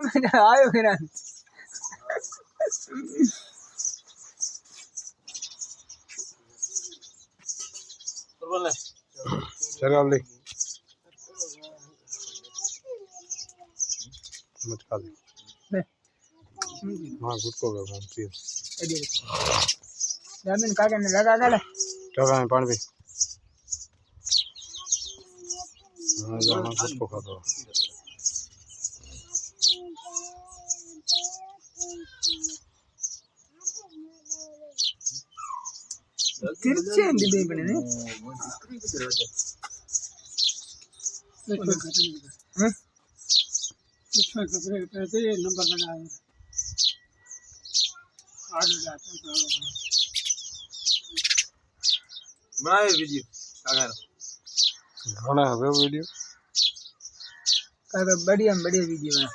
आयो फिर बोले चलो ले मत खा दे हां गुटको का हम पी जमीन काके ने लगा गले टका में पानी पी हां जा हां गुटको खा दो तिरछे दिबे बने ने हैं इसमें कपड़े पैसे नंबर लगा है आगे जाते हैं बनाए वीडियो अगर होना है वो वीडियो काके बढ़िया वीडियो बना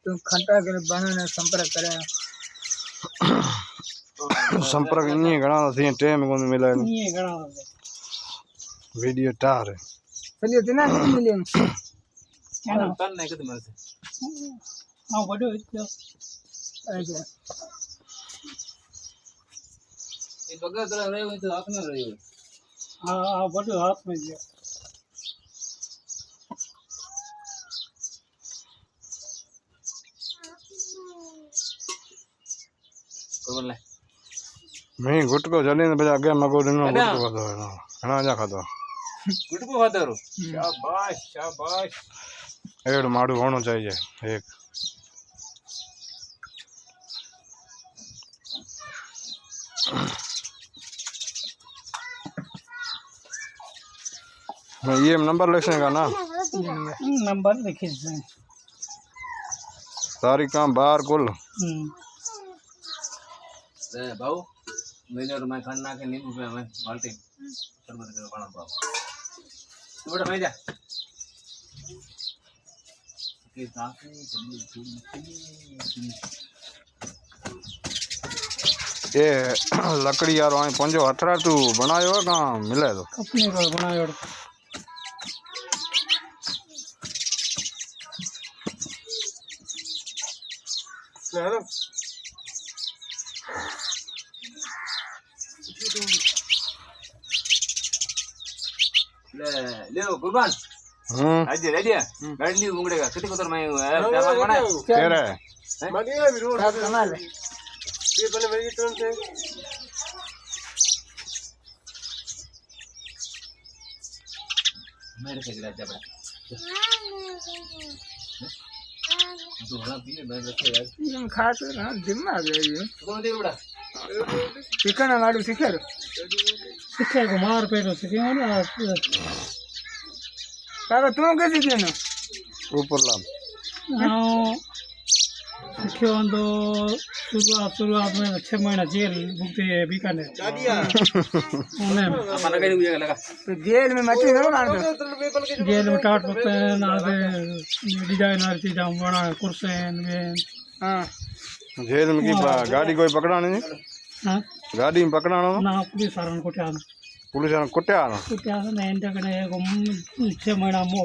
तुम खंटा के बनाने संपर्क करे संपर्क नहीं घना थी टाइम को मिले नहीं घना वीडियो टार चलिए तना नहीं मिले क्या तन नहीं कद मरसे हां बड़ो इतो अच्छा ये बगल तरह रहे हो तो हाथ में रहे हो हां बड़ो हाथ में दिया बोले मैं गुटको जल्दी से बजा आगे मगो दिन में गुटको खा दो ना जा खा दो गुटको खाता रो शाबाश शाबाश एड माड़ू होना चाहिए एक ये नंबर लिखने का ना नंबर लिखे तारीख का बार कुल रे बाऊ मैंने और मैं खाना के नींबू पे मैं बाल्टी शरबत के बना पाओ तू बेटा मैं जा के साथ में ये लकड़ी यार वहीं पंजो हथरा तू बनायो है कहाँ मिले तो अपने को बनायो चलो ले कुर्बान आज रेडी है गाड़ी ली उंगड़ेगा कितने कोतर मैं क्या बना तेरे बढ़िया भी रोड कमाल है ये पहले मेरी तरफ से मेरे से गिरा जबड़ा दोहरा भी मैं रखे यार ये खाते ना दिमाग है ये कौन दे बड़ा चिकन वाली सीखे को मार पेटो सीखे ना काका तू कैसे सीखे ना ऊपर लाम सीखे तो शुरुआत में 6 महीना जेल भुगते है बीकानेर लगा तो जेल में मछली थोड़ा मार दो जेल में टाट पकते हैं ना डिजाइनर चीज़ बना कुर्सियां में हाँ जेल में की गाड़ी कोई पकड़ानी नहीं हाँ गाड़ी में पकड़ाना ना पुलिस वालों को क्या पुलिस वाला कुट्या ना इंटर कने 6 महीना मो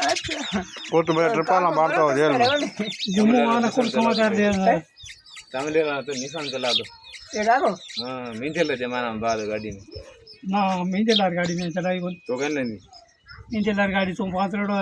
अच्छा वो तो मेरा ट्रिपाला मारता हो जेल में जम्मू आना कुल समाचार दे तमिल तो निशान चला दो ये काको हाँ मिंचल जमाना में बाद गाड़ी में ना मिंजलार गाड़ी में चलाई बोल तो कहने नहीं मिंजलार गाड़ी तो 5 रोड